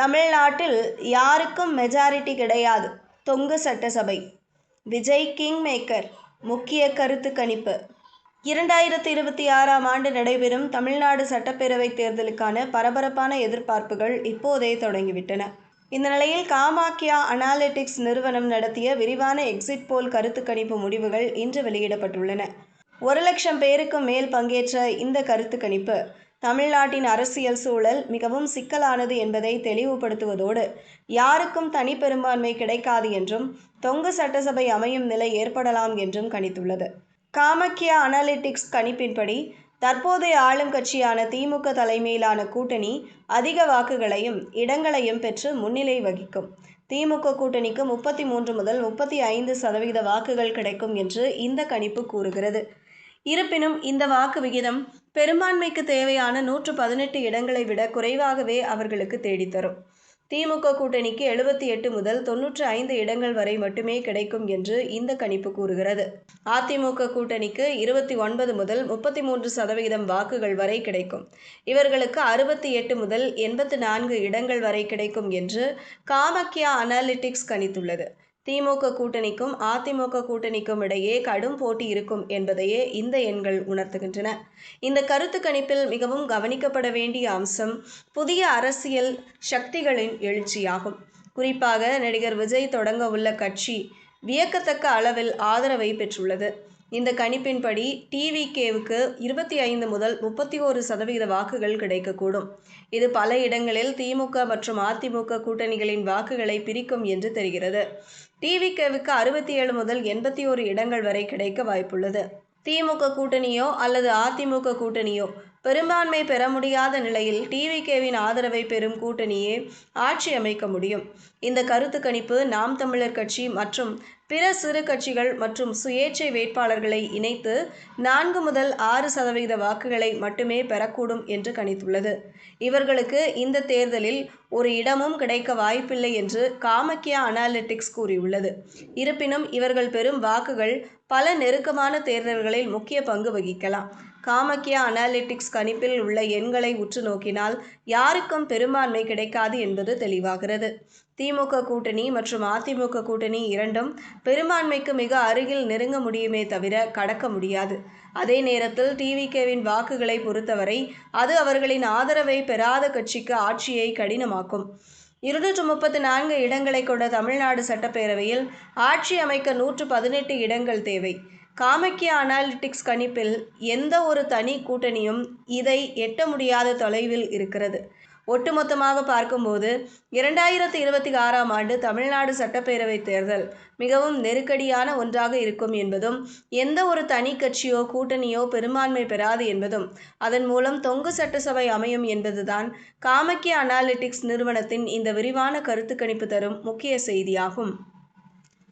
தமிழ்நாட்டில் யாருக்கும் மெஜாரிட்டி கிடையாது. தொங்கு சட்டசபை. Vijay king maker. முக்கிய கருத்து கணிப்பு. 2026ஆம் ஆண்டு நடைபெறும் தமிழ்நாடு சட்டப்பேரவை தேர்தலுக்கான பரபரப்பான எதிர்பார்ப்புகள் இப்போதே தொடங்கிவிட்டன. இந்த நிலையில் காமாக்கியா அனாலிட்டிக்ஸ் நிறுவனம் நடத்திய விரிவான எக்ஸிட் போல் கருத்து கணிப்பு முடிவுகள் இன்று வெளியிடப்பட்டுள்ளன. 1,00,000 பேருக்கு மேல் பங்கேற்ற இந்த கருத்து கணிப்பு தமிழ்நாட்டின் அரசியல் சூழல் மிகவும் சிக்கலானது என்பதை தெளிவுபடுத்துவதோடு யாருக்கும் தனிப்பெரும்பான்மை கிடைக்காது என்றும் தொங்கு சட்டசபை அமையும் நிலை ஏற்படலாம் என்றும் கணித்துள்ளது. காமாக்கியா அனாலிட்டிக்ஸ் கணிப்பின்படி தற்போதைய ஆளும் கட்சியான திமுக தலைமையிலான கூட்டணி அதிக வாக்குகளையும் இடங்களையும் பெற்று முன்னிலை வகிக்கும். திமுக கூட்டணிக்கு 33 முதல் 35% வாக்குகள் கிடைக்கும் என்று இந்த கணிப்பு கூறுகிறது. இருப்பினும் இந்த வாக்கு விகிதம் பெரும்பான்மைக்கு தேவையான 118 இடங்களை விட குறைவாகவே அவர்களுக்கு தேடித்தரும். திமுக கூட்டணிக்கு 78 முதல் 95 இடங்கள் வரை மட்டுமே கிடைக்கும் என்று இந்த கணிப்பு கூறுகிறது. அதிமுக கூட்டணிக்கு 29 முதல் 33% வாக்குகள் வரை கிடைக்கும். இவர்களுக்கு 68 முதல் 84 இடங்கள் வரை கிடைக்கும் என்று காமாக்கியா அனாலிட்டிக்ஸ் கணித்துள்ளது. திமுக கூட்டணிக்கும் அதிமுக கூட்டணிக்கும் இடையே கடும் போட்டி இருக்கும் என்பதையே இந்த எண்கள் உணர்த்துகின்றன. இந்த கருத்து கணிப்பில் மிகவும் கவனிக்கப்பட வேண்டிய அம்சம் புதிய அரசியல் சக்திகளின் எழுச்சியாகும். குறிப்பாக நடிகர் விஜய் தொடங்க உள்ள கட்சி வியக்கத்தக்க அளவில் ஆதரவை பெற்றுள்ளது. இந்த கணிப்பின்படி டிவிகேவுக்கு 25 முதல் 31% வாக்குகள் கிடைக்கக்கூடும். இது பல இடங்களில் திமுக மற்றும் அதிமுக கூட்டணிகளின் வாக்குகளை பிரிக்கும் என்று தெரிகிறது. டிவிகேவுக்கு 67 முதல் 81 இடங்கள் வரை கிடைக்க வாய்ப்புள்ளது. திமுக கூட்டணியோ அல்லது அதிமுக கூட்டணியோ பெரும்பான்மை பெற முடியாத நிலையில் டிவிகேவின் ஆதரவை பெறும் கூட்டணியே ஆட்சி அமைக்க முடியும். இந்த கருத்து கணிப்பு நாம் தமிழர் கட்சி மற்றும் பிற சிறு கட்சிகள் மற்றும் சுயேட்சை வேட்பாளர்களை இணைத்து 4 முதல் 6% வாக்குகளை மட்டுமே பெறக்கூடும் என்று கணித்துள்ளது. இவர்களுக்கு இந்த தேர்தலில் ஒரு இடமும் கிடைக்க வாய்ப்பில்லை என்று காமாக்கியா அனாலிட்டிக்ஸ் கூறியுள்ளது. இருப்பினும் இவர்கள் பெறும் வாக்குகள் பல நெருக்கமான தேர்தல்களில் முக்கிய பங்கு வகிக்கலாம். காமாக்கியா அனாலிட்டிக்ஸ் கணிப்பில் உள்ள எண்களை உற்று நோக்கினால் யாருக்கும் பெரும்பான்மை கிடைக்காது என்பது தெளிவாகிறது. திமுக கூட்டணி மற்றும் அதிமுக கூட்டணி இரண்டும் பெரும்பான்மைக்கு மிக அருகில் நெருங்க முடியுமே தவிர கடக்க முடியாது. அதே நேரத்தில் டிவிகேவின் வாக்குகளை பொறுத்தவரை அது அவர்களின் ஆதரவை பெறாத கட்சிக்கு ஆட்சியை கடினமாக்கும். 234 இடங்களை கொண்ட தமிழ்நாடு சட்டப்பேரவையில் ஆட்சி அமைக்க 118 இடங்கள் தேவை. காமாக்கியா அனாலிட்டிக்ஸ் கணிப்பில் எந்த ஒரு தனி கூட்டணியும் இதை எட்ட முடியாத தொலைவில் இருக்கிறது. ஒட்டுமொத்தமாக பார்க்கும்போது 2026ஆம் ஆண்டு தமிழ்நாடு சட்டப்பேரவை தேர்தல் மிகவும் நெருக்கடியான ஒன்றாக இருக்கும் என்பதும் எந்த ஒரு தனி கட்சியோ கூட்டணியோ பெரும்பான்மை பெறாது என்பதும் அதன் மூலம் தொங்கு சட்டசபை அமையும் என்பதுதான் காமாக்கியா அனாலிட்டிக்ஸ் நிறுவனத்தின் இந்த விரிவான கருத்து கணிப்பு தரும் முக்கிய செய்தியாகும்.